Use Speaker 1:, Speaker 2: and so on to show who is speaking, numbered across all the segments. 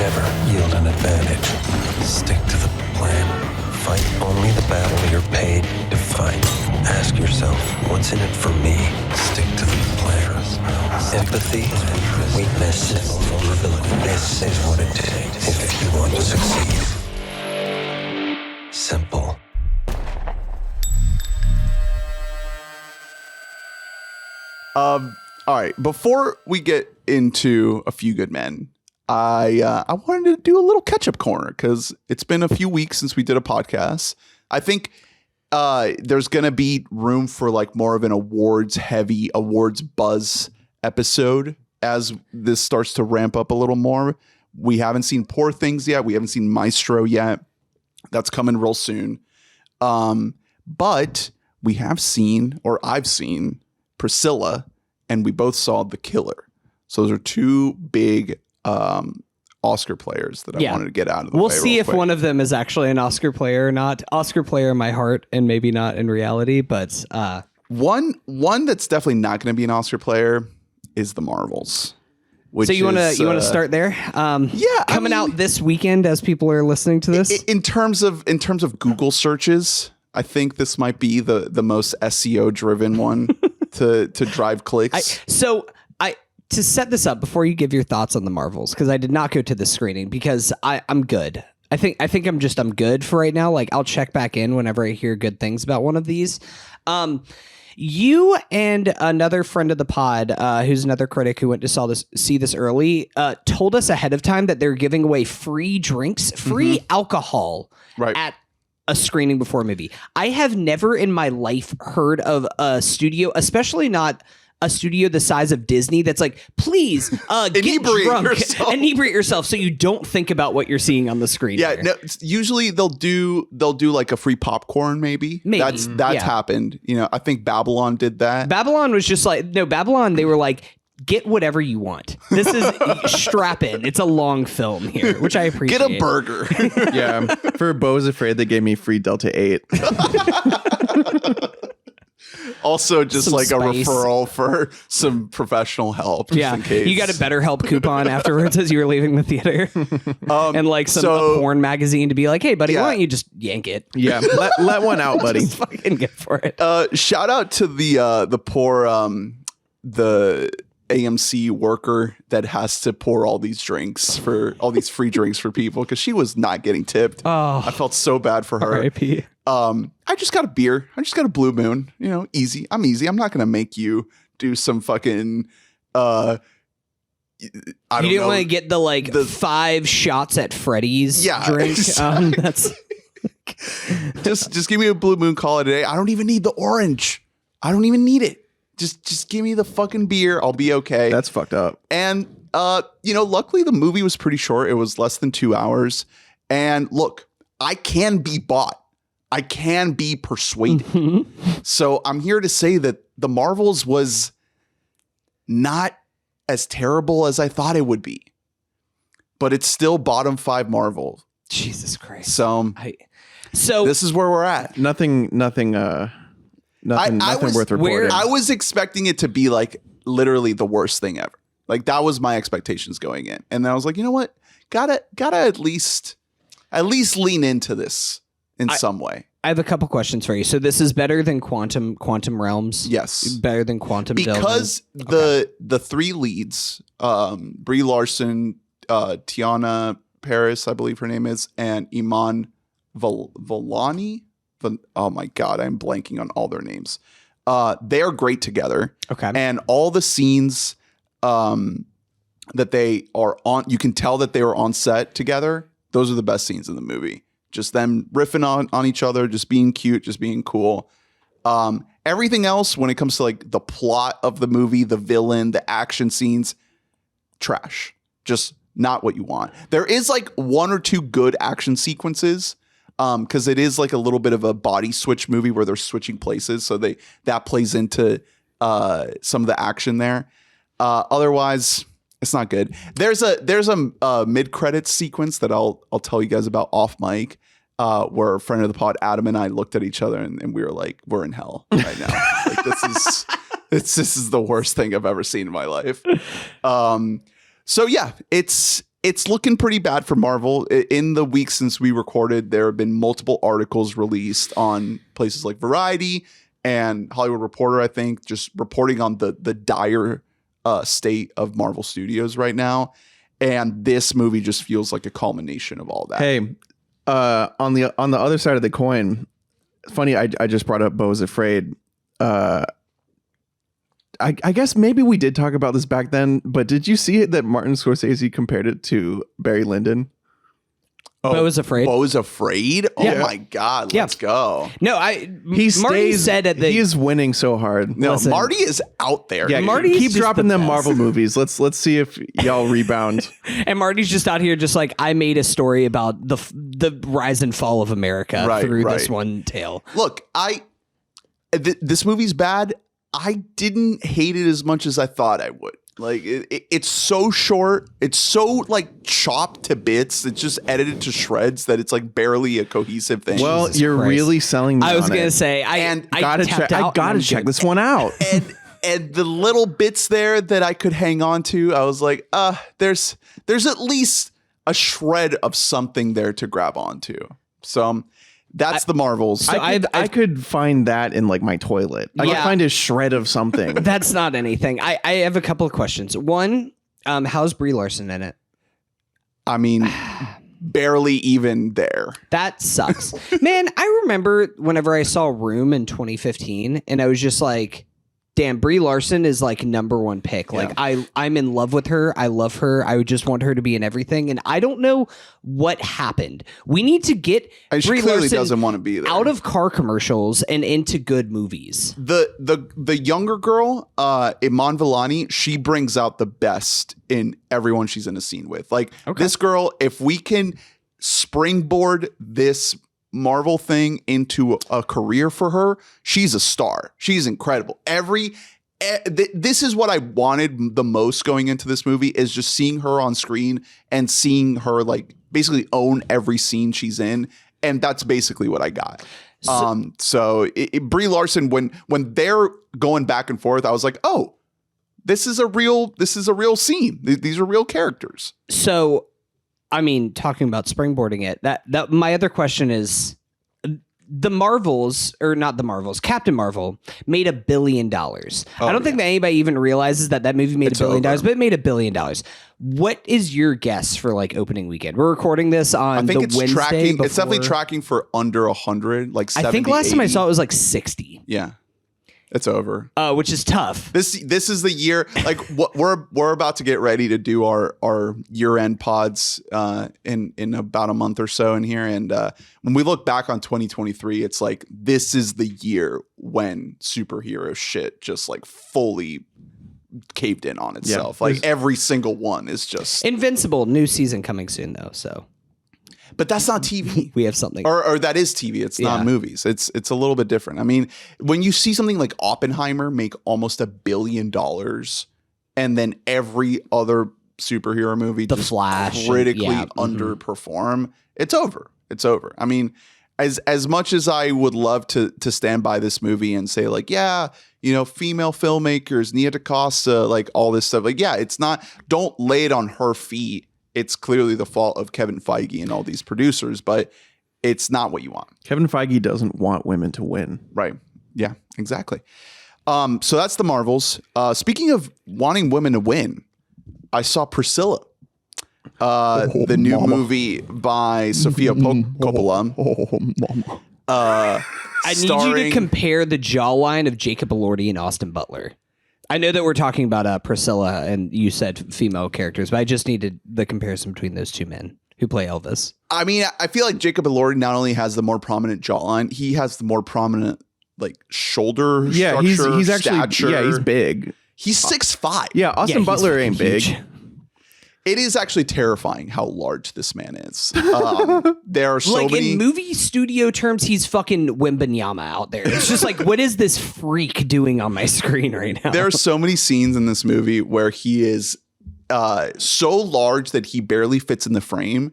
Speaker 1: Never yield an advantage. Stick to the plan. Fight only the battle you're paid to fight. Ask yourself, what's in it for me? Stick to the plan. Empathy, weakness, and vulnerability. This is what it takes if you want to succeed. Simple.
Speaker 2: All right. Before we get into A Few Good Men, I wanted to do a little catch-up corner because it's been a few weeks since we did a podcast. I think there's going to be room for like more of an awards-heavy, awards buzz episode as this starts to ramp up a little more. We haven't seen Poor Things yet. We haven't seen Maestro yet. That's coming real soon. But we have seen, or I've seen, Priscilla, and we both saw The Killer. So those are two big Oscar players that I wanted to get out of the way.
Speaker 3: We'll see if one of them is actually an Oscar player or not. Oscar player in my heart and maybe not in reality, but
Speaker 2: one that's definitely not going to be an Oscar player is The Marvels.
Speaker 3: So you want to start there? Coming out this weekend as people are listening to this.
Speaker 2: In terms of Google searches, I think this might be the most SEO driven one to drive clicks.
Speaker 3: To set this up before you give your thoughts on The Marvels, because I did not go to the screening because I'm good. I think I'm good for right now. Like I'll check back in whenever I hear good things about one of these. You and another friend of the pod, who's another critic who went to see this early, told us ahead of time that they're giving away free drinks, free alcohol at a screening before a movie. I have never in my life heard of a studio, especially not a studio the size of Disney, that's like, please get drunk, inebriate yourself so you don't think about what you're seeing on the screen.
Speaker 2: Yeah, no, usually they'll do like a free popcorn, maybe. That's happened. You know, I think Babylon did that.
Speaker 3: Babylon was just like, no, Babylon, they were like, get whatever you want. This is strap in. It's a long film here, which I appreciate.
Speaker 2: Get a burger.
Speaker 4: Yeah. For Beau's Afraid, they gave me free Delta 8.
Speaker 2: Also, just
Speaker 3: Some
Speaker 2: like
Speaker 3: spice.
Speaker 2: a referral for some professional help. Just in case.
Speaker 3: You got a BetterHelp coupon afterwards as you were leaving the theater, and like a porn magazine to be like, "Hey, buddy, why don't you just yank it?
Speaker 4: Yeah, let one out, buddy.
Speaker 3: Just fucking get for it."
Speaker 2: Shout out to the poor the AMC worker that has to pour all these drinks for all these free drinks for people because she was not getting tipped.
Speaker 3: Oh,
Speaker 2: I felt so bad for her.
Speaker 3: R.I.P.
Speaker 2: I just got a beer. I just got a Blue Moon. You know, easy. I'm easy. I'm not gonna make you do some fucking. You
Speaker 3: didn't want to get the 5 shots at Freddy's drink.
Speaker 2: Exactly.
Speaker 3: That's
Speaker 2: just give me a Blue Moon. Call it a day. I don't even need the orange. I don't even need it. Just give me the fucking beer. I'll be okay.
Speaker 4: That's fucked up.
Speaker 2: And luckily the movie was pretty short. It was less than 2 hours. And look, I can be bought. I can be persuaded. So I'm here to say that The Marvels was not as terrible as I thought it would be. But it's still bottom 5 Marvel.
Speaker 3: Jesus Christ.
Speaker 2: So this is where we're at.
Speaker 4: Nothing worth reporting.
Speaker 2: I was expecting it to be like literally the worst thing ever. Like that was my expectations going in. And then I was like, you know what? Gotta at least lean into this in some way.
Speaker 3: I have a couple questions for you. So this is better than Quantum Realms?
Speaker 2: Yes.
Speaker 3: Better than Quantum
Speaker 2: because
Speaker 3: Delta?
Speaker 2: the 3 leads, Brie Larson, Tiana Paris, I believe her name is, and Iman Vellani. Oh my God, I'm blanking on all their names. They are great together.
Speaker 3: Okay.
Speaker 2: And all the scenes that they are on, you can tell that they were on set together. Those are the best scenes in the movie. Just them riffing on each other, just being cute, just being cool. Everything else, when it comes to like the plot of the movie, the villain, the action scenes, trash. Just not what you want. There is like 1 or 2 good action sequences. Because it is like a little bit of a body switch movie where they're switching places, so that plays into some of the action there. Otherwise, it's not good. There's a mid-credits sequence that I'll tell you guys about off mic, where a friend of the pod, Adam, and I looked at each other and we were like, we're in hell right now. Like this is the worst thing I've ever seen in my life. So yeah, it's it's looking pretty bad for Marvel. In the week since we recorded, there have been multiple articles released on places like Variety and Hollywood Reporter, I think, just reporting on the dire state of Marvel Studios right now. And this movie just feels like a culmination of all that.
Speaker 4: Hey, on the other side of the coin, funny, I just brought up Beau is Afraid. I guess maybe we did talk about this back then, but did you see it that Martin Scorsese compared it to Barry Lyndon?
Speaker 3: Beau is Afraid.
Speaker 2: Beau is Afraid? Oh my God, let's go.
Speaker 3: No, Marty said at the
Speaker 4: he is winning so hard.
Speaker 2: No,
Speaker 3: Listen.
Speaker 2: Marty is out there.
Speaker 4: Yeah,
Speaker 3: Marty's
Speaker 4: keep
Speaker 3: just
Speaker 4: dropping
Speaker 3: the
Speaker 4: them
Speaker 3: best.
Speaker 4: Marvel movies. Let's see if y'all rebound.
Speaker 3: And Marty's just out here just like, I made a story about the rise and fall of America through this one tale.
Speaker 2: Look, this movie's bad. I didn't hate it as much as I thought I would. Like it's so short. It's so like chopped to bits. It's just edited to shreds that it's like barely a cohesive thing.
Speaker 4: Well,
Speaker 3: Jesus
Speaker 4: you're
Speaker 3: Christ.
Speaker 4: really selling me
Speaker 3: I was
Speaker 4: on
Speaker 3: going to
Speaker 4: it.
Speaker 3: say,
Speaker 2: And
Speaker 3: I
Speaker 4: Gotta
Speaker 3: tapped
Speaker 4: check. I
Speaker 3: out.
Speaker 4: gotta check this one out.
Speaker 2: and the little bits there that I could hang on to, I was like, there's at least a shred of something there to grab onto. So that's the Marvels.
Speaker 4: I could find that in like my toilet. I could
Speaker 3: Yeah.
Speaker 4: find a shred of something.
Speaker 3: That's not anything. I have a couple of questions. One, how's Brie Larson in it?
Speaker 2: I mean, barely even there.
Speaker 3: That sucks. Man, I remember whenever I saw Room in 2015 and I was just like, damn, Brie Larson is like number one pick. Like I'm in love with her. I love her. I would just want her to be in everything. And I don't know what happened. We need to get
Speaker 2: And she
Speaker 3: Brie
Speaker 2: clearly
Speaker 3: Larson
Speaker 2: doesn't want to be there.
Speaker 3: out of car commercials and into good movies.
Speaker 2: The younger girl, Iman Vellani, she brings out the best in everyone she's in a scene with. Like this girl, if we can springboard this Marvel thing into a career for her, she's a star. She's incredible. This is what I wanted the most going into this movie, is just seeing her on screen and seeing her like basically own every scene she's in, and that's basically what I got. So Brie Larson, when they're going back and forth, I was like, oh, this is a real scene. These are real characters.
Speaker 3: So, I mean, talking about springboarding it, that my other question is, the Marvels, or not the Marvels, Captain Marvel made $1 billion. I don't think that anybody even realizes that movie made $1 billion, but it made $1 billion. What is your guess for like opening weekend? We're recording this on the Wednesday
Speaker 2: tracking.
Speaker 3: before.
Speaker 2: It's definitely tracking for under 100, like 70,
Speaker 3: I think last time I
Speaker 2: 80.
Speaker 3: saw it was like 60.
Speaker 2: Yeah, it's over.
Speaker 3: Which is tough.
Speaker 2: This is the year. Like what we're about to get ready to do our year-end pods in about a month or so in here, and when we look back on 2023, it's like this is the year when superhero shit just like fully caved in on itself.
Speaker 4: Yeah,
Speaker 2: like every single one is just.
Speaker 3: Invincible, new season coming soon though, so
Speaker 2: But that's not TV.
Speaker 3: we have something.
Speaker 2: Or that is TV. It's not
Speaker 3: Yeah.
Speaker 2: movies. It's a little bit different. I mean, when you see something like Oppenheimer make almost $1 billion, and then every other superhero movie
Speaker 3: The
Speaker 2: just
Speaker 3: Flash,
Speaker 2: critically
Speaker 3: yeah,
Speaker 2: underperform, it's over. It's over. I mean, as much as I would love to stand by this movie and say like, yeah, you know, female filmmakers, Nia DaCosta, like all this stuff, like, yeah, it's not. Don't lay it on her feet. It's clearly the fault of Kevin Feige and all these producers, but it's not what you want.
Speaker 4: Kevin Feige doesn't want women to win.
Speaker 2: Right. Yeah, exactly. So that's the Marvels. Speaking of wanting women to win, I saw Priscilla, the new movie by Sofia Coppola.
Speaker 3: I need you to compare the jawline of Jacob Elordi and Austin Butler. I know that we're talking about Priscilla, and you said female characters, but I just needed the comparison between those two men who play Elvis.
Speaker 2: I mean, I feel like Jacob Elordi not only has the more prominent jawline, he has the more prominent like shoulder
Speaker 4: Yeah,
Speaker 2: structure,
Speaker 4: he's actually
Speaker 2: stature.
Speaker 4: he's big.
Speaker 2: He's 6'5".
Speaker 4: Yeah, Austin
Speaker 3: he's
Speaker 4: Butler
Speaker 3: fucking
Speaker 4: ain't big.
Speaker 3: huge.
Speaker 2: It is actually terrifying how large this man is. There are so
Speaker 3: Like
Speaker 2: many.
Speaker 3: in movie studio terms, he's fucking Wembanyama out there. It's just like, what is this freak doing on my screen right now?
Speaker 2: There are so many scenes in this movie where he is so large that he barely fits in the frame.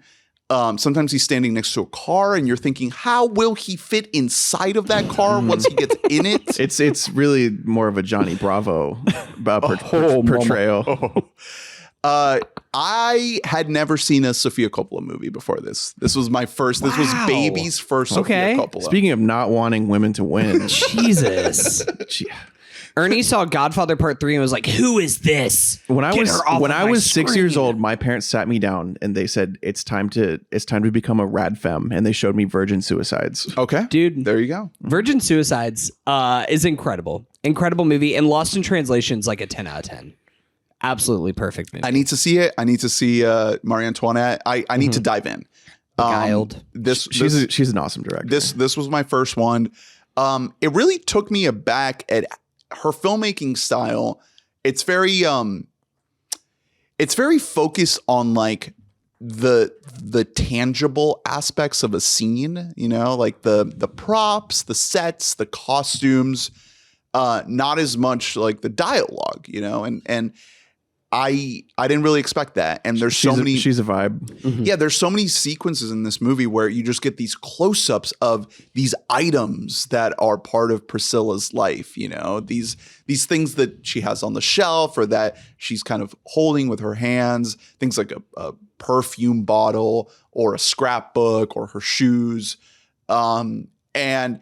Speaker 2: Sometimes he's standing next to a car and you're thinking, how will he fit inside of that car once he gets in it?
Speaker 4: It's really more of a Johnny Bravo portrayal.
Speaker 2: I had never seen a Sofia Coppola movie before this. This was my first. This was
Speaker 3: Wow.
Speaker 2: baby's first
Speaker 3: Okay.
Speaker 2: Sofia Coppola.
Speaker 4: Speaking of not wanting women to win,
Speaker 3: Jesus. Ernie saw Godfather Part 3 and was like, who is this?
Speaker 4: when I
Speaker 3: Get
Speaker 4: was
Speaker 3: her off
Speaker 4: when
Speaker 3: of
Speaker 4: I
Speaker 3: my
Speaker 4: was 6 years
Speaker 3: screen."
Speaker 4: old, my parents sat me down and they said it's time to become a rad femme, and they showed me Virgin Suicides.
Speaker 2: Okay,
Speaker 3: Dude,
Speaker 2: there you go.
Speaker 3: Virgin Suicides is incredible. Incredible movie. And Lost in Translation is like a 10 out of 10. Absolutely perfect movie.
Speaker 2: I need to see it. I need to see Marie Antoinette. I need to dive in.
Speaker 3: Beguiled.
Speaker 4: She's an awesome director.
Speaker 2: This was my first one. It really took me aback at her filmmaking style. It's very focused on like the tangible aspects of a scene, you know, like the props, the sets, the costumes, not as much like the dialogue, you know, and I didn't really expect that. And there's
Speaker 4: she's a vibe.
Speaker 2: yeah, there's so many sequences in this movie where you just get these close-ups of these items that are part of Priscilla's life, you know, these things that she has on the shelf or that she's kind of holding with her hands, things like a perfume bottle or a scrapbook or her shoes. And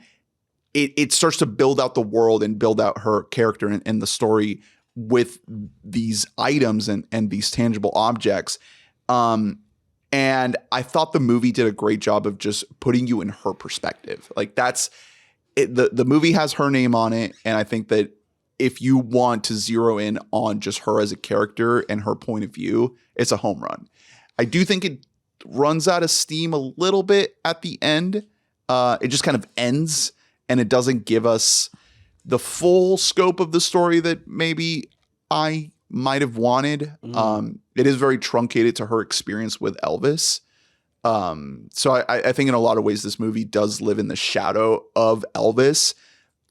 Speaker 2: it starts to build out the world and build out her character and the story with these items and these tangible objects. And I thought the movie did a great job of just putting you in her perspective. Like that's it. The movie has her name on it. And I think that if you want to zero in on just her as a character and her point of view, it's a home run. I do think it runs out of steam a little bit at the end. It just kind of ends and it doesn't give us the full scope of the story that maybe I might have wanted. It is very truncated to her experience with Elvis. So I think in a lot of ways, this movie does live in the shadow of Elvis,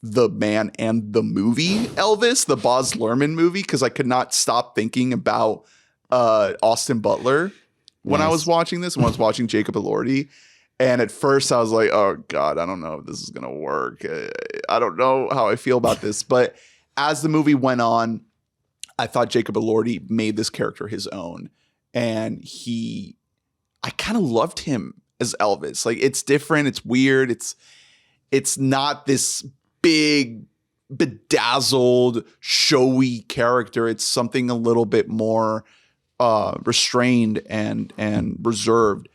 Speaker 2: the man and the movie Elvis, the Baz Luhrmann movie, because I could not stop thinking about Austin Butler when I was watching this, when I was watching Jacob Elordi. And at first I was like, oh God, I don't know if this is going to work. I don't know how I feel about this. But as the movie went on, I thought Jacob Elordi made this character his own. And I kind of loved him as Elvis. Like it's different. It's weird. It's not this big, bedazzled, showy character. It's something a little bit more restrained and reserved.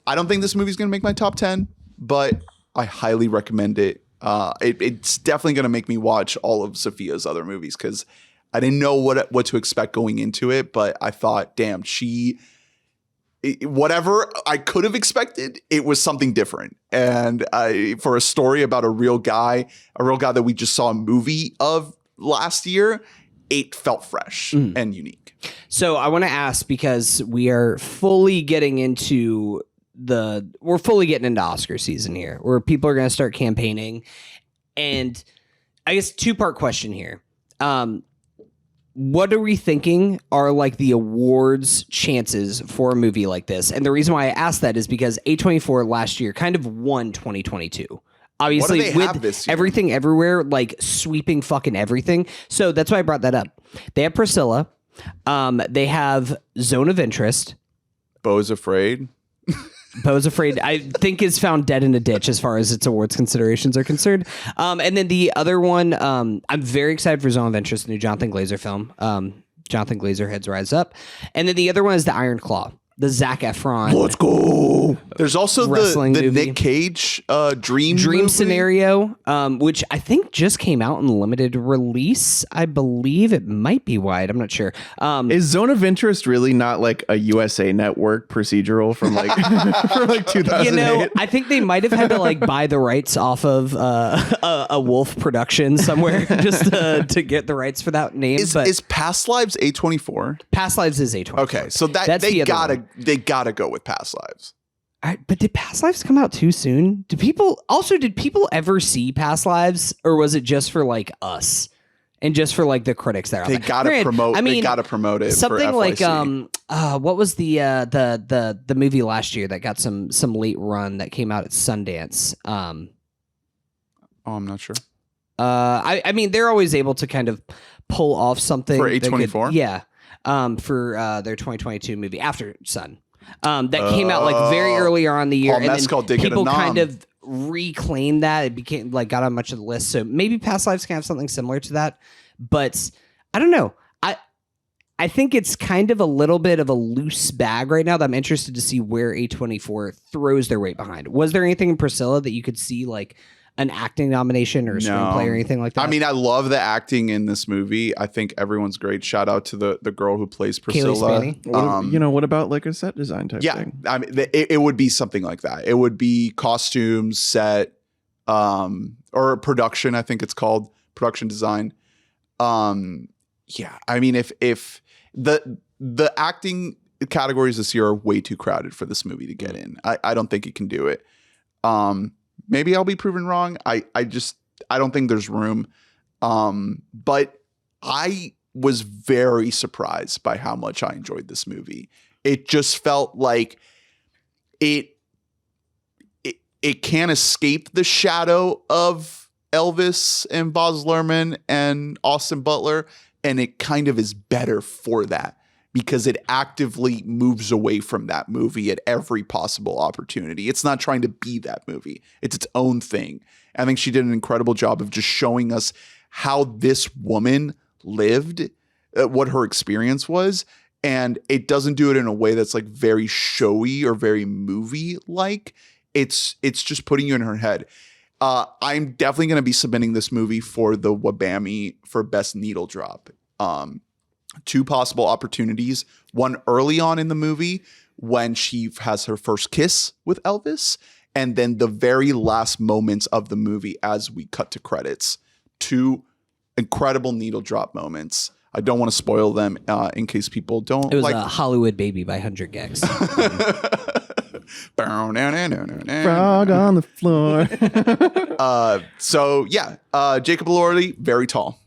Speaker 2: I don't think this movie's going to make my top 10, but I highly recommend it. It's definitely going to make me watch all of Sofia's other movies because I didn't know what to expect going into it, but I thought, damn, whatever I could have expected, it was something different. And for a story about a real guy that we just saw a movie of last year, it felt fresh and unique.
Speaker 3: So I want to ask, because we are fully getting into Oscar season here, where people are going to start campaigning. And I guess 2-part question here. What are we thinking are like the awards chances for a movie like this? And the reason why I asked that is because A24 last year kind of won 2022. Obviously,
Speaker 2: what do they have
Speaker 3: with
Speaker 2: this year?
Speaker 3: Everything Everywhere, like sweeping fucking everything. So that's why I brought that up. They have Priscilla. They have Zone of Interest.
Speaker 2: Beau's Afraid.
Speaker 3: Beau's Afraid, I think, is found dead in a ditch as far as its awards considerations are concerned. And then the other one, I'm very excited for Zone of Interest, the new Jonathan Glazer film. Jonathan Glazer, Heads Rise Up. And then the other one is the Iron Claw, the Zac Efron.
Speaker 2: Let's go. There's also the
Speaker 3: Wrestling movie.
Speaker 2: Nick Cage Dream movie.
Speaker 3: Scenario, which I think just came out in limited release. I believe it might be wide. I'm not sure.
Speaker 4: Is Zone of Interest really not like a USA Network procedural from like from like 2008?
Speaker 3: You know, I think they might have had to like buy the rights off of a Wolf production somewhere just to get the rights for that name.
Speaker 2: Is Past Lives A24?
Speaker 3: Past Lives is A24.
Speaker 2: Okay, so
Speaker 3: That's
Speaker 2: they
Speaker 3: the other one.
Speaker 2: gotta go with Past Lives.
Speaker 3: All right, but did Past Lives come out too soon? Did people ever see Past Lives, or was it just for like us and just for like the critics there?
Speaker 2: They gotta promote. They gotta promote it.
Speaker 3: Something
Speaker 2: for
Speaker 3: like
Speaker 2: FYC.
Speaker 3: what was the movie last year that got some late run that came out at Sundance?
Speaker 2: Oh, I'm not sure.
Speaker 3: I mean, they're always able to kind of pull off something
Speaker 2: For A24?
Speaker 3: Yeah. for their 2022 movie After Sun. That came out like very early on in the year,
Speaker 2: Paul
Speaker 3: and
Speaker 2: Mescal
Speaker 3: then
Speaker 2: did get a
Speaker 3: people
Speaker 2: nom.
Speaker 3: kind of reclaimed that. It became like got on much of the list. So maybe Past Lives can have something similar to that, but I don't know. I think it's kind of a little bit of a loose bag right now that I'm interested to see where A24 throws their weight behind. Was there anything in Priscilla that you could see like an acting nomination or a screenplay or anything like that?
Speaker 2: I mean, I love the acting in this movie. I think everyone's great. Shout out to the girl who plays Priscilla.
Speaker 3: Spaney.
Speaker 4: What about like a set design type thing?
Speaker 2: I mean, it would be something like that. It would be costumes, set, or production. I think it's called production design. Yeah, I mean, if the acting categories this year are way too crowded for this movie to get in. I don't think it can do it. Maybe I'll be proven wrong. I don't think there's room. But I was very surprised by how much I enjoyed this movie. It just felt like it can't escape the shadow of Elvis and Baz Luhrmann and Austin Butler. And it kind of is better for that because it actively moves away from that movie at every possible opportunity. It's not trying to be that movie. It's its own thing. I think she did an incredible job of just showing us how this woman lived, what her experience was. And it doesn't do it in a way that's like very showy or very movie-like. It's just putting you in her head. I'm definitely going to be submitting this movie for the WBAM for Best Needle Drop. Two possible opportunities. One early on in the movie when she has her first kiss with Elvis, and then the very last moments of the movie as we cut to credits. Two incredible needle drop moments. I don't want to spoil them in case people don't.
Speaker 3: It was a Hollywood Baby by 100 Gex.
Speaker 4: Frog on the floor.
Speaker 2: Jacob Elordi, very tall.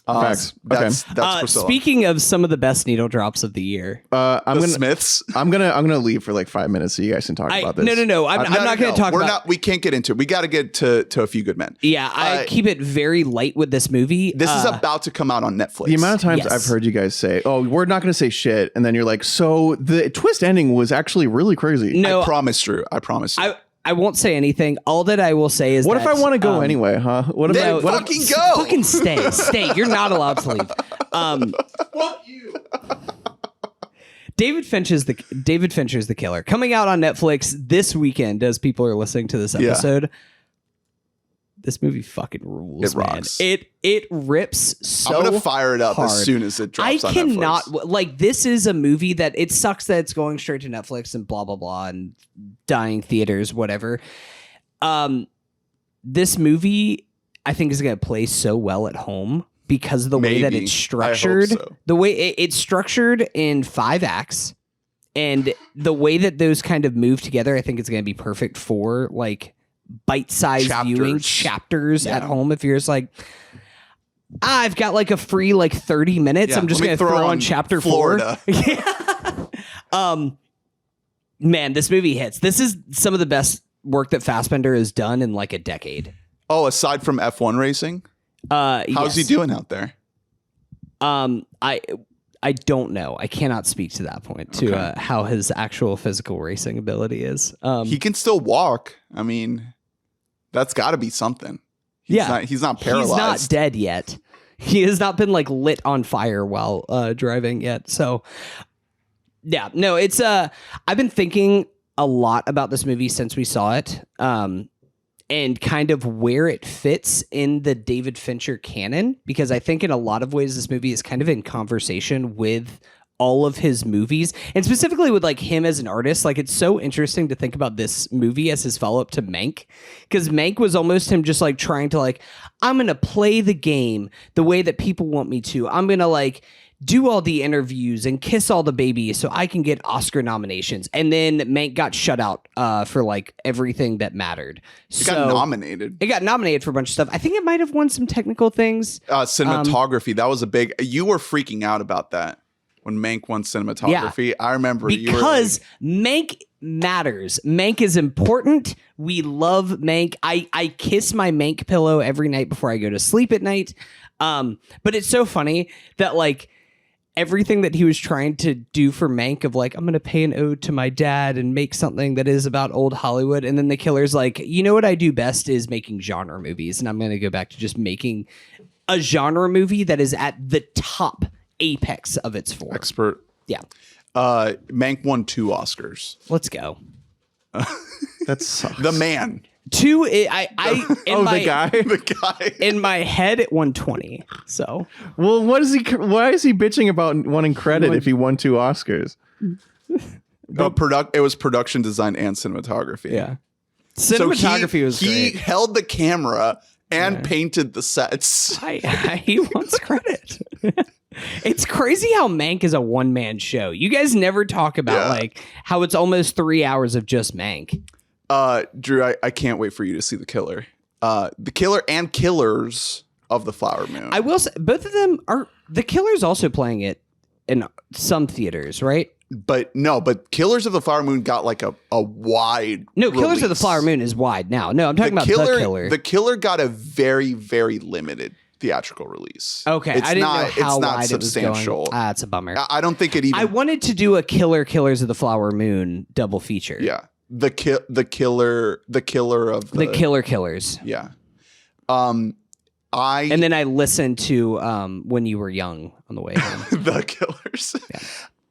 Speaker 4: Facts.
Speaker 2: That's Priscilla.
Speaker 3: Speaking of some of the best needle drops of the year,
Speaker 2: Smiths.
Speaker 4: I'm gonna leave for like 5 minutes so you guys can talk about this.
Speaker 3: No. I'm not going to talk about.
Speaker 2: We can't get into it. We got to get to A Few Good Men.
Speaker 3: Yeah, I keep it very light with this movie.
Speaker 2: This is about to come out on Netflix.
Speaker 4: The amount of times
Speaker 3: Yes.
Speaker 4: I've heard you guys say, "Oh, we're not going to say shit," and then you're like, "So the twist ending was actually really crazy."
Speaker 3: No,
Speaker 2: I promise, Drew. I promise you.
Speaker 3: I won't say anything. All that I will say is
Speaker 4: What if I want to go
Speaker 3: um,
Speaker 4: anyway, huh? What if
Speaker 2: Then
Speaker 4: I what if-
Speaker 2: fucking go.
Speaker 3: Fucking stay. You're not allowed to leave.
Speaker 2: Fuck you.
Speaker 3: David Fincher's the Killer, coming out on Netflix this weekend as people are listening to this episode. This movie fucking rules.
Speaker 2: It rocks.
Speaker 3: Man. It rips so
Speaker 2: I'm gonna fire it up
Speaker 3: hard.
Speaker 2: as soon as it drops
Speaker 3: I
Speaker 2: on
Speaker 3: cannot
Speaker 2: Netflix.
Speaker 3: like this is a movie that it sucks that it's going straight to Netflix and blah blah blah and dying theaters, whatever. This movie I think is gonna play so well at home because of the way that
Speaker 2: Maybe.
Speaker 3: it's
Speaker 2: I
Speaker 3: structured.
Speaker 2: hope so.
Speaker 3: The way it's structured in 5 acts. And the way that those kind of move together, I think it's gonna be perfect for like bite-sized viewing chapters at home. If you're just like, I've got like a free like 30 minutes,
Speaker 2: Yeah,
Speaker 3: I'm just
Speaker 2: let me
Speaker 3: gonna throw on chapter
Speaker 2: Florida.
Speaker 3: 4. Yeah. Man, this movie hits. This is some of the best work that Fassbender has done in like a decade.
Speaker 2: Oh, aside from F1 racing, how's he doing out there?
Speaker 3: I don't know. I cannot speak to that point to how his actual physical racing ability is.
Speaker 2: He can still walk. I mean, that's got to be something. He's not paralyzed.
Speaker 3: He's not dead yet. He has not been like lit on fire while driving yet. So yeah, no, it's I've been thinking a lot about this movie since we saw it. And kind of where it fits in the David Fincher canon, because I think in a lot of ways this movie is kind of in conversation with all of his movies, and specifically with like him as an artist. Like it's so interesting to think about this movie as his follow-up to Mank, because Mank was almost him just like trying to like, I'm gonna play the game the way that people want me to. I'm gonna like do all the interviews and kiss all the babies so I can get Oscar nominations. And then Mank got shut out for like everything that mattered.
Speaker 2: It got nominated.
Speaker 3: It got nominated for a bunch of stuff. I think it might have won some technical things.
Speaker 2: Cinematography. That was a big. You were freaking out about that when Mank won cinematography. I remember
Speaker 3: because Mank matters. Mank is important. We love Mank. I kiss my Mank pillow every night before I go to sleep at night. But it's so funny that like everything that he was trying to do for Mank of like, I'm going to pay an ode to my dad and make something that is about old Hollywood. And then the killer's like, you know what I do best is making genre movies. And I'm going to go back to just making a genre movie that is at the top apex of its form.
Speaker 2: Expert.
Speaker 3: Yeah.
Speaker 2: Mank won 2 Oscars.
Speaker 3: Let's go.
Speaker 4: That sucks.
Speaker 2: The man.
Speaker 3: 2, the
Speaker 4: guy.
Speaker 2: The guy.
Speaker 3: in my head, it won 20. So,
Speaker 4: Well, why is he bitching about wanting credit if he won 2 Oscars?
Speaker 2: It was production design and cinematography.
Speaker 3: yeah. Cinematography was
Speaker 2: He
Speaker 3: great.
Speaker 2: held the camera and painted the sets.
Speaker 3: He wants credit. It's crazy how Mank is a one-man show. You guys never talk about like how it's almost 3 hours of just Mank.
Speaker 2: Drew, I can't wait for you to see The Killer. The Killer and Killers of the Flower Moon.
Speaker 3: I will say both of them are. The Killer's also playing it in some theaters, right?
Speaker 2: But Killers of the Flower Moon got like a wide
Speaker 3: No, Killers of the
Speaker 2: release.
Speaker 3: Flower Moon is wide now. No, I'm talking about The Killer.
Speaker 2: The Killer got a very, very limited theatrical release.
Speaker 3: Okay, I didn't know how wide
Speaker 2: substantial.
Speaker 3: it was going. It's a bummer.
Speaker 2: I don't think it even.
Speaker 3: I wanted to do a Killers of the Flower Moon double feature.
Speaker 2: Yeah, the killer of the
Speaker 3: Killers.
Speaker 2: Yeah.
Speaker 3: And then I listened to When You Were Young on the way home.
Speaker 2: The Killers.
Speaker 3: Yeah.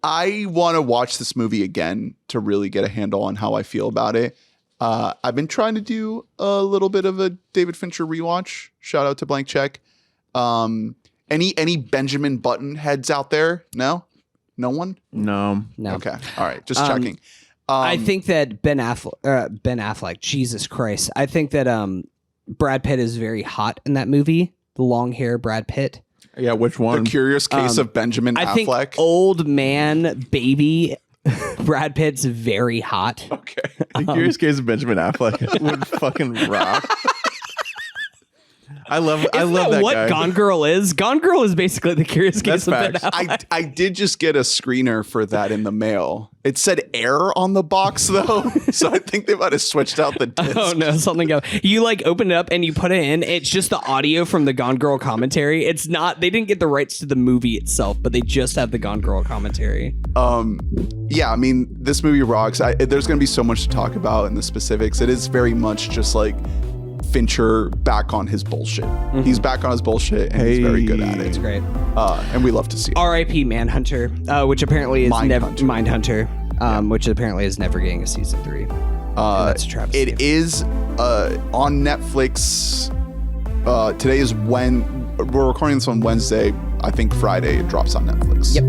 Speaker 2: I want to watch this movie again to really get a handle on how I feel about it. I've been trying to do a little bit of a David Fincher rewatch. Shout out to Blank Check. Any Benjamin Button heads out there? No one.
Speaker 4: No.
Speaker 2: Okay. All right. Just checking.
Speaker 3: I think that Ben Affleck, Jesus Christ. I think that Brad Pitt is very hot in that movie. The long hair Brad Pitt.
Speaker 4: Yeah, which one?
Speaker 2: The Curious Case of Benjamin
Speaker 3: I
Speaker 2: Affleck.
Speaker 3: think old man baby Brad Pitt's very hot.
Speaker 2: Okay.
Speaker 4: The Curious Case of Benjamin Affleck would fucking rock. I love that
Speaker 3: what
Speaker 4: guy.
Speaker 3: Gone Girl is? Gone Girl is basically the Curious Case
Speaker 4: That's
Speaker 3: of Ben
Speaker 4: facts.
Speaker 3: Affleck.
Speaker 2: I did just get a screener for that in the mail. It said error on the box though, so I think they might have switched out the disc.
Speaker 3: Oh no, something go. You like open it up and you put it in. It's just the audio from the Gone Girl commentary. It's not. They didn't get the rights to the movie itself, but they just have the Gone Girl commentary.
Speaker 2: Yeah, I mean, this movie rocks. There's going to be so much to talk about in the specifics. It is very much just like Fincher back on his bullshit. He's back on his bullshit, and he's very good at it.
Speaker 3: It's great.
Speaker 2: And we love to see it.
Speaker 3: R.I.P. Manhunter, which apparently is
Speaker 2: Mindhunter.
Speaker 3: Mindhunter, which apparently is never getting a season 3. That's a travesty.
Speaker 2: It is on Netflix. Today is when we're recording this on Wednesday. I think Friday it drops on Netflix.
Speaker 3: Yep.